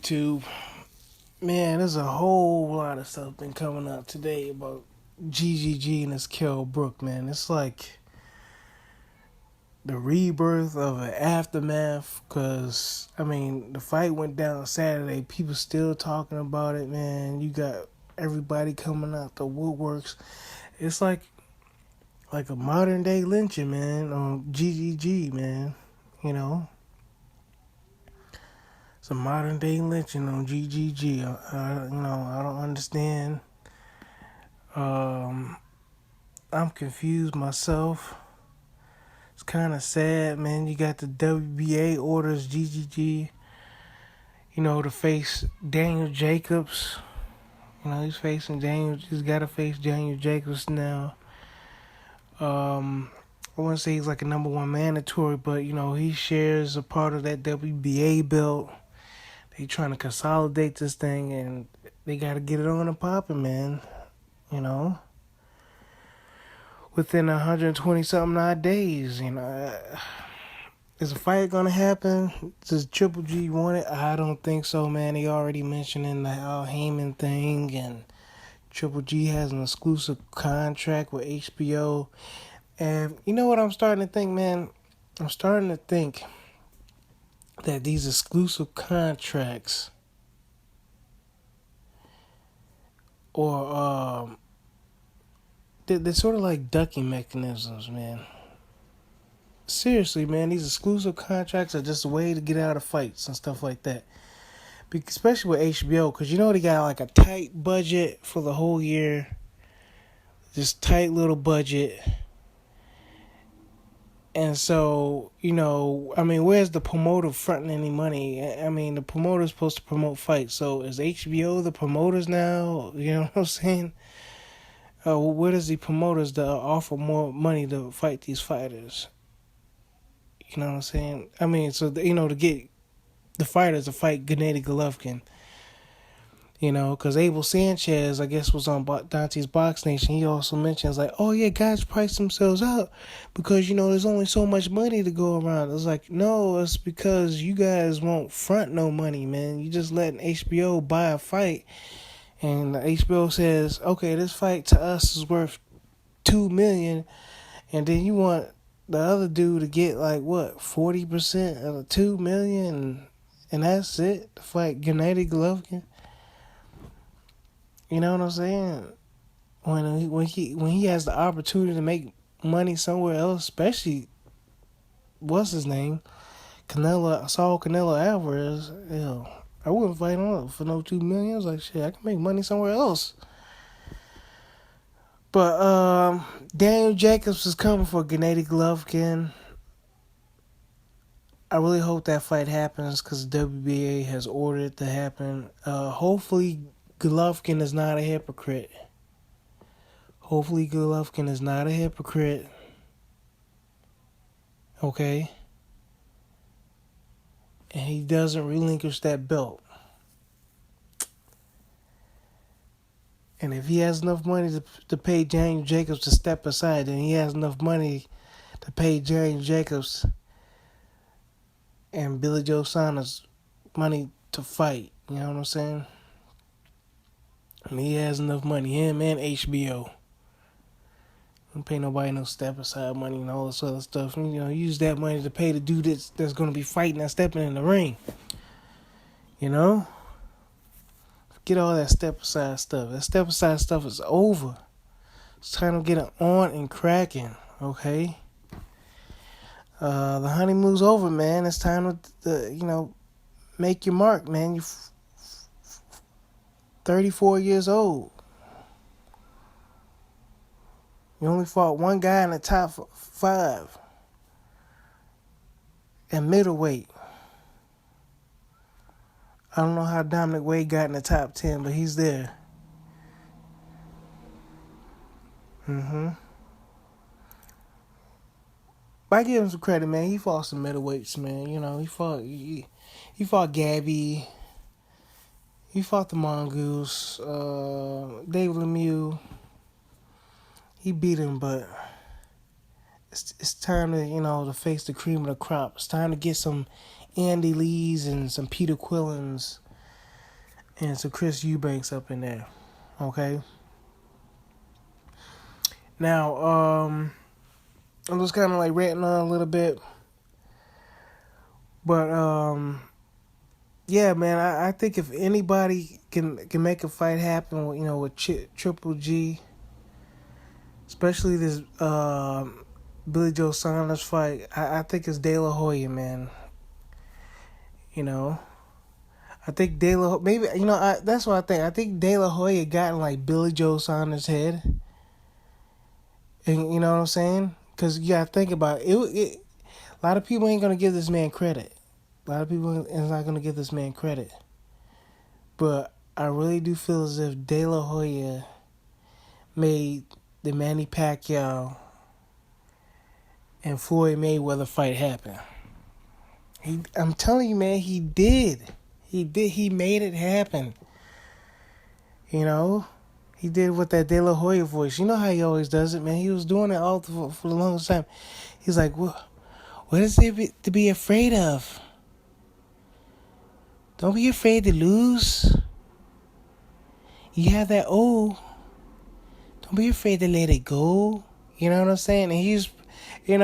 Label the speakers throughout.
Speaker 1: YouTube. Man, there's a whole lot of stuff been coming out today about GGG and this Kell Brook, man. It's like the rebirth of an aftermath, because, the fight went down Saturday. People still talking about it, man. You got everybody coming out the woodworks. It's like a modern day lynching, man, on GGG, man. You know? It's a modern day lynching on GGG. I don't understand. I'm confused myself. It's kind of sad, man. You got the WBA orders GGG, to face Daniel Jacobs. He's got to face Daniel Jacobs now. I wouldn't say he's like a number one mandatory, but, he shares a part of that WBA belt. They trying to consolidate this thing, and they got to get it on and popping, man. Within 120-something odd days, Is a fight going to happen? Does Triple G want it? I don't think so, man. He already mentioning the Al Heyman thing, and Triple G has an exclusive contract with HBO. And you know what I'm starting to think, man? I'm starting to think that these exclusive contracts or they're sort of like ducking mechanisms, man. Seriously, man, these exclusive contracts are just a way to get out of fights and stuff like that. Especially with HBO, because they got like a tight budget for the whole year. This tight little budget. And so, where's the promoter fronting any money? The promoter's supposed to promote fights. So is HBO the promoters now? You know what I'm saying? Where does the promoters to offer more money to fight these fighters? You know what I'm saying? To get the fighters to fight Gennady Golovkin. Because Abel Sanchez, I guess, was on Dante's Box Nation. He also mentions, oh, yeah, guys price themselves out because, there's only so much money to go around. It's like, no, it's because you guys won't front no money, man. You just letting HBO buy a fight. And HBO says, okay, this fight to us is worth $2 million. And then you want the other dude to get, 40% of the $2 million. And that's it, to fight Gennady Golovkin. You know what I'm saying? When he has the opportunity to make money somewhere else, especially what's his name, Saul Canelo Alvarez. I wouldn't fight him for no $2 million. I was like, shit, I can make money somewhere else. But Daniel Jacobs is coming for Gennady Golovkin. I really hope that fight happens because the WBA has ordered it to happen. Hopefully Golovkin is not a hypocrite. Okay? And he doesn't relinquish that belt. And if he has enough money to pay Daniel Jacobs to step aside, then he has enough money to pay Daniel Jacobs and Billy Joe Saunders money to fight. You know what I'm saying? He has enough money, him and HBO. Don't pay nobody no step aside money and all this other stuff. Use that money to pay the dude that's going to be fighting and stepping in the ring. Forget all that step aside stuff. That step aside stuff is over. It's time to get it on and cracking, okay? The honeymoon's over, man. It's time to make your mark, man. You're 34 years old. You only fought one guy in the top 5 at middleweight. I don't know how Dominic Wade got in the top 10, but he's there. But I give him some credit, man. He fought some middleweights, man. He fought Gabby. He fought the Mongoose. David Lemieux. He beat him, but it's time to, to face the cream of the crop. It's time to get some Andy Lees and some Peter Quillins and some Chris Eubanks up in there. Okay. Now, I'm just kind of like ranting on a little bit, but yeah, man, I think if anybody can make a fight happen, with Triple G, especially this Billy Joe Saunders fight, I think it's De La Hoya, man. You know, I think De La maybe that's what I think. I think De La Hoya got in like Billy Joe Saunders' head, and you know what I'm saying? Because you gotta think about it. A lot of people ain't gonna give this man credit. A lot of people is not gonna give this man credit. But I really do feel as if De La Hoya made the Manny Pacquiao and Floyd Mayweather fight happen. I'm telling you, man, he did. He did. He made it happen. You know, he did with that De La Hoya voice. You know how he always does it, man. He was doing it all for the longest time. He's like, what is there to be afraid of? Don't be afraid to lose. You have that O. Don't be afraid to let it go. You know what I'm saying? And he's, and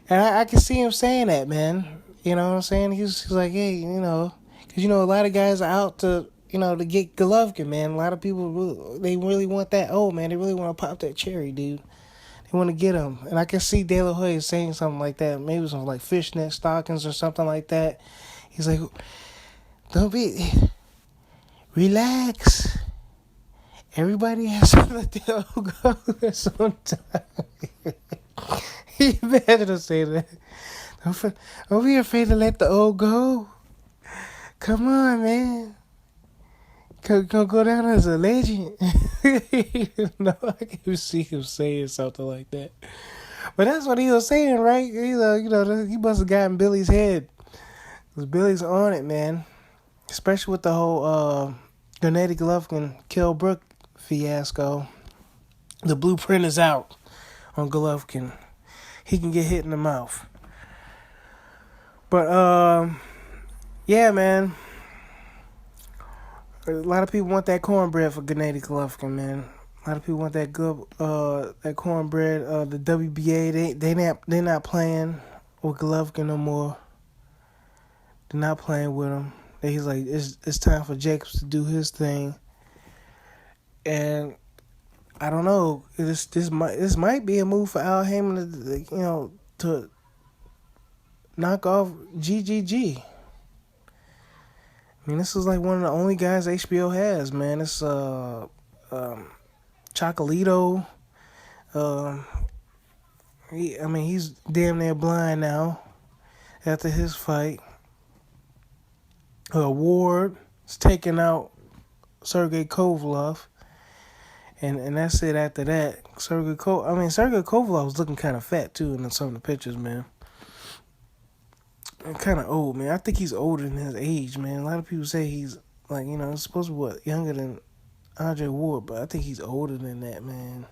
Speaker 1: I can see him saying that, man. You know what I'm saying? He's like, hey, because, a lot of guys are out to, to get Golovkin, man. A lot of people, they really want that. Oh, man, they really want to pop that cherry, dude. They want to get him. And I can see De La Hoya saying something like that. Maybe some like fishnet stockings or something like that. He's like, relax. Everybody has to let the old go sometimes. He better say that. Don't be afraid to let the old go. Come on, man. Go down as a legend. I can see him saying something like that. But that's what he was saying, right? He must have gotten Billy's head. Because Billy's on it, man. Especially with the whole Gennady Golovkin, Kell Brook fiasco. The blueprint is out on Golovkin. He can get hit in the mouth. But, yeah, man. A lot of people want that cornbread for Gennady Golovkin, man. A lot of people want that good, that cornbread. The WBA, they're not playing with Golovkin no more. They're not playing with him. He's like, it's time for Jacobs to do his thing. And I don't know. This might be a move for Al Heyman to knock off GGG. I mean, this is like one of the only guys HBO has, man. It's Chocolito. He's damn near blind now after his fight. Ward is taking out Sergey Kovalev. And that's it after that. Sergey Kovalev was looking kind of fat, too, in some of the pictures, man. And kind of old, man. I think he's older than his age, man. A lot of people say he's, like, supposed to be, younger than Andre Ward, but I think he's older than that, man.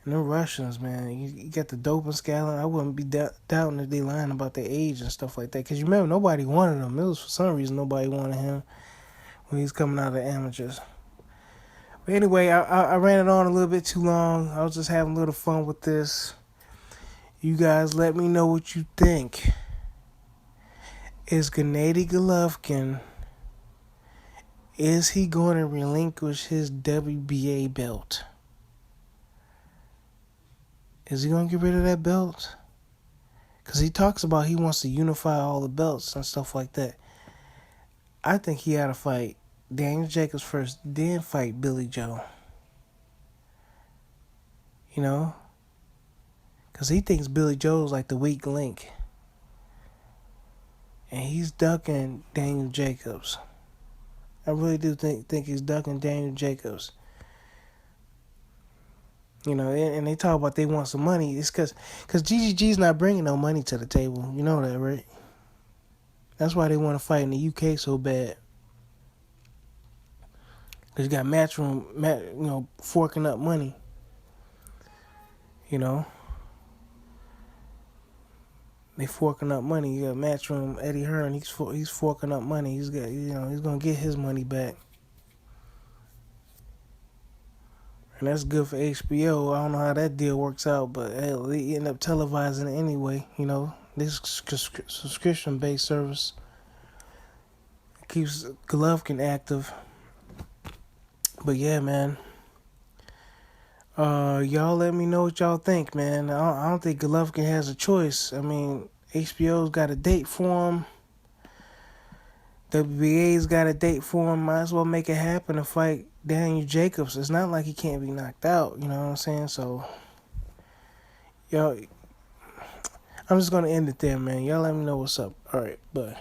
Speaker 1: And the Russians, man, you got the doping scandal. I wouldn't be doubting if they lying about their age and stuff like that. Because you remember, nobody wanted him. It was for some reason nobody wanted him when he's coming out of the amateurs. But anyway, I ran it on a little bit too long. I was just having a little fun with this. You guys let me know what you think. Is Gennady Golovkin, is he going to relinquish his WBA belt? Is he going to get rid of that belt? Because he talks about he wants to unify all the belts and stuff like that. I think he had to fight Daniel Jacobs first, then fight Billy Joe. Because he thinks Billy Joe's like the weak link. And he's ducking Daniel Jacobs. I really do think he's ducking Daniel Jacobs. And they talk about they want some money. It's because GGG's not bringing no money to the table. You know that, right? That's why they want to fight in the UK so bad. Because you got Matchroom, forking up money. They forking up money. You got Matchroom, Eddie Hearn. He's forking up money. He's got, he's gonna get his money back. And that's good for HBO. I don't know how that deal works out, but hell, they end up televising it anyway. This subscription-based service keeps Golovkin active. But yeah, man. Y'all let me know what y'all think, man. I don't think Golovkin has a choice. I mean, HBO's got a date for him. WBA's got a date for him. Might as well make it happen to fight Daniel Jacobs. It's not like he can't be knocked out. You know what I'm saying? So, y'all, I'm just gonna end it there, man. Y'all let me know what's up. All right, bye.